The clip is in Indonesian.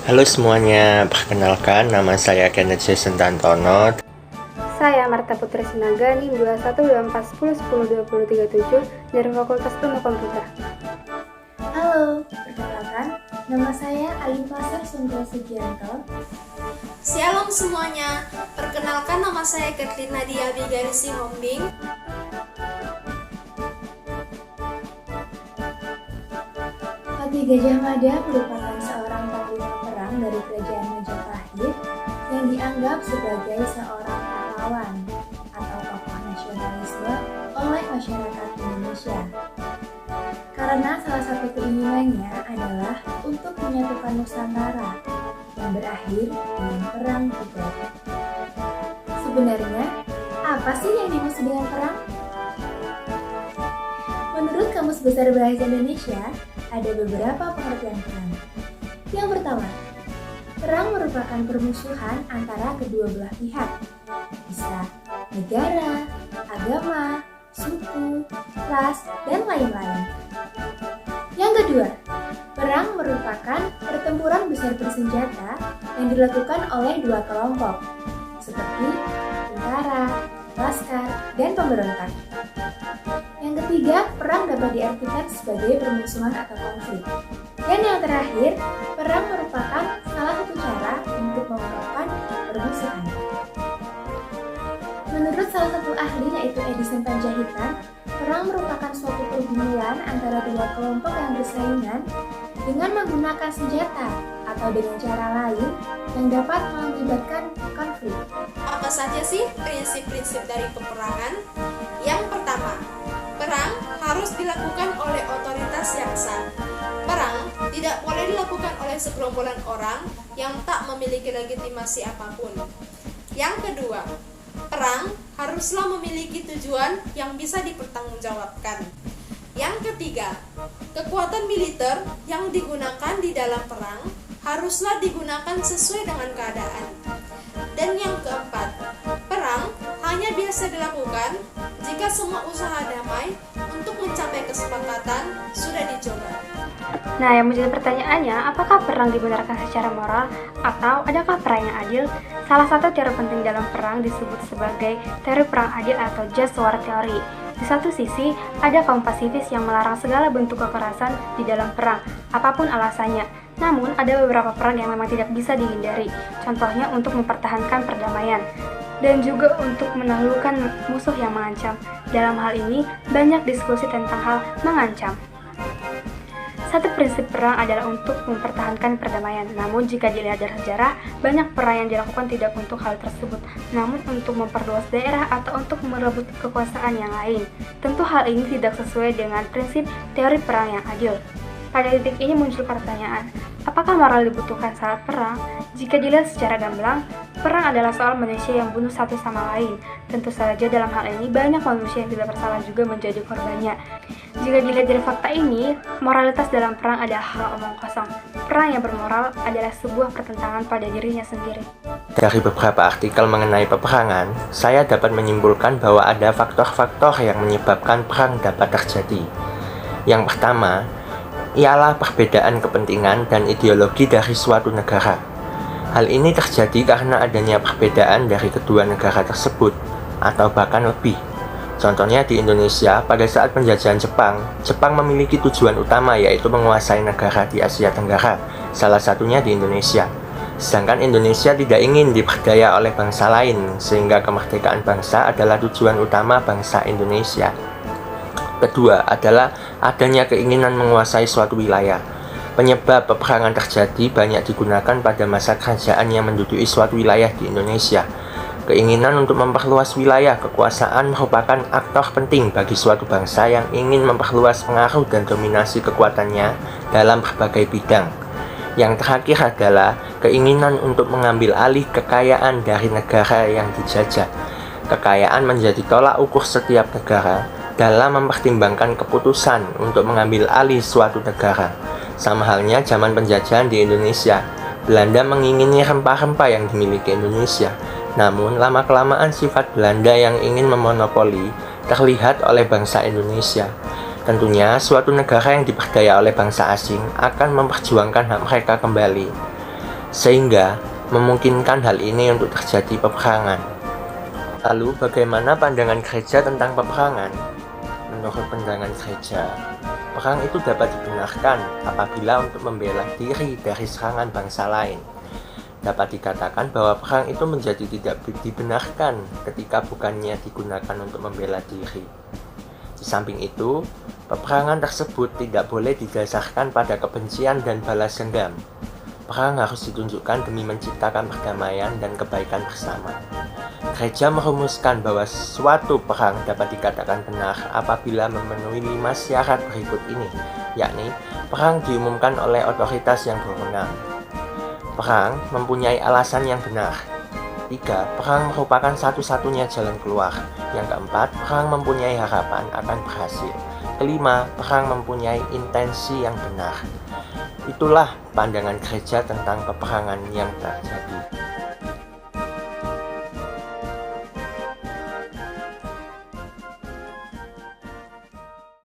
Halo semuanya, perkenalkan nama saya Kenneth Jason Tantono. Saya Marta Putri Sinaga, NIM 212410102037 dari Fakultas Ilmu Komputer. Halo, perkenalkan, nama saya Ayu Pasar Sundro Sugianto. Shalom semuanya, perkenalkan nama saya Kathleen Nadia Bigarisi Hombing. Patih Gajah Mada merupakan seorang panglima perang dari Kerajaan Majapahit yang dianggap sebagai seorang pahlawan atau tokoh nasionalisme oleh masyarakat Indonesia. Karena salah satu keinginannya adalah untuk menyatukan Nusantara yang berakhir dengan perang juga. Sebenarnya, apa sih yang dimaksud dengan perang? Menurut Kamus Besar Bahasa Indonesia, ada beberapa pengertian perang. Yang pertama, perang merupakan permusuhan antara kedua belah pihak. Bisa negara, agama, suku, ras, dan lain-lain. Yang kedua, perang merupakan pertempuran besar bersenjata yang dilakukan oleh dua kelompok, seperti tentara, laskar, dan pemberontak. Yang ketiga, perang dapat diartikan sebagai permusuhan atau konflik. Dan yang terakhir, perang merupakan salah satu cara untuk mengungkapkan permusuhan. Menurut salah satu ahli yaitu Edison Panjaitan, perang merupakan suatu pergumulan antara dua kelompok yang bersaingan dengan menggunakan senjata atau dengan cara lain yang dapat mengakibatkan konflik. Apa saja sih prinsip-prinsip dari peperangan? Yang pertama, perang harus dilakukan oleh otoritas yang sah. Perang tidak boleh dilakukan oleh segerombolan orang yang tak memiliki legitimasi apapun. Yang kedua, perang haruslah memiliki tujuan yang bisa dipertanggungjawabkan. Yang ketiga, kekuatan militer yang digunakan di dalam perang haruslah digunakan sesuai dengan keadaan. Dan yang keempat, perang hanya biasa dilakukan jika semua usaha damai untuk mencapai kesepakatan sudah dicoba. Nah, yang menjadi pertanyaannya, apakah perang dibenarkan secara moral atau adakah perang yang adil? Salah satu teori penting dalam perang disebut sebagai teori perang adil atau just war theory. Di satu sisi, ada kaum pasifis yang melarang segala bentuk kekerasan di dalam perang, apapun alasannya. Namun, ada beberapa perang yang memang tidak bisa dihindari, contohnya untuk mempertahankan perdamaian, dan juga untuk menaklukkan musuh yang mengancam. Dalam hal ini, banyak diskusi tentang hal mengancam. Satu prinsip perang adalah untuk mempertahankan perdamaian. Namun jika dilihat dari sejarah, banyak perang yang dilakukan tidak untuk hal tersebut, namun untuk memperluas daerah atau untuk merebut kekuasaan yang lain. Tentu hal ini tidak sesuai dengan prinsip teori perang yang adil. Pada titik ini muncul pertanyaan, apakah moral dibutuhkan saat perang? Jika dilihat secara gamblang, perang adalah soal manusia yang bunuh satu sama lain. Tentu saja dalam hal ini banyak manusia yang tidak bersalah juga menjadi korbannya. Jika dilihat dari fakta ini, moralitas dalam perang adalah hal omong kosong. Perang yang bermoral adalah sebuah pertentangan pada dirinya sendiri. Dari beberapa artikel mengenai peperangan, saya dapat menyimpulkan bahwa ada faktor-faktor yang menyebabkan perang dapat terjadi. Yang pertama, ialah perbedaan kepentingan dan ideologi dari suatu negara. Hal ini terjadi karena adanya perbedaan dari kedua negara tersebut, atau bahkan lebih. Contohnya di Indonesia, pada saat penjajahan Jepang, Jepang memiliki tujuan utama yaitu menguasai negara di Asia Tenggara, salah satunya di Indonesia. Sedangkan Indonesia tidak ingin diperdaya oleh bangsa lain, sehingga kemerdekaan bangsa adalah tujuan utama bangsa Indonesia. Kedua adalah adanya keinginan menguasai suatu wilayah. Penyebab peperangan terjadi banyak digunakan pada masa kerajaan yang menduduki suatu wilayah di Indonesia. Keinginan untuk memperluas wilayah kekuasaan merupakan aktor penting bagi suatu bangsa yang ingin memperluas pengaruh dan dominasi kekuatannya dalam berbagai bidang. Yang terakhir adalah keinginan untuk mengambil alih kekayaan dari negara yang dijajah. Kekayaan menjadi tolak ukur setiap negara dalam mempertimbangkan keputusan untuk mengambil alih suatu negara. Sama halnya zaman penjajahan di Indonesia, Belanda mengingini rempah-rempah yang dimiliki Indonesia. Namun, lama-kelamaan sifat Belanda yang ingin memonopoli terlihat oleh bangsa Indonesia. Tentunya, suatu negara yang diperdaya oleh bangsa asing akan memperjuangkan hak mereka kembali. sehingga memungkinkan hal ini untuk terjadi peperangan. Lalu, bagaimana pandangan gereja tentang peperangan? Menurut pandangan gereja, perang itu dapat dibenarkan apabila untuk membela diri dari serangan bangsa lain. Dapat dikatakan bahwa perang itu menjadi tidak dibenarkan ketika bukannya digunakan untuk membela diri. Di samping itu, peperangan tersebut tidak boleh didasarkan pada kebencian dan balas dendam. Perang harus ditunjukkan demi menciptakan perdamaian dan kebaikan bersama. Gereja merumuskan bahwa suatu perang dapat dikatakan benar apabila memenuhi 5 syarat berikut ini, yakni perang diumumkan oleh otoritas yang berwenang. Perang mempunyai alasan yang benar. 3. Perang merupakan satu-satunya jalan keluar. Yang keempat, perang mempunyai harapan akan berhasil. Kelima, perang mempunyai intensi yang benar. Itulah pandangan gereja tentang peperangan yang terjadi.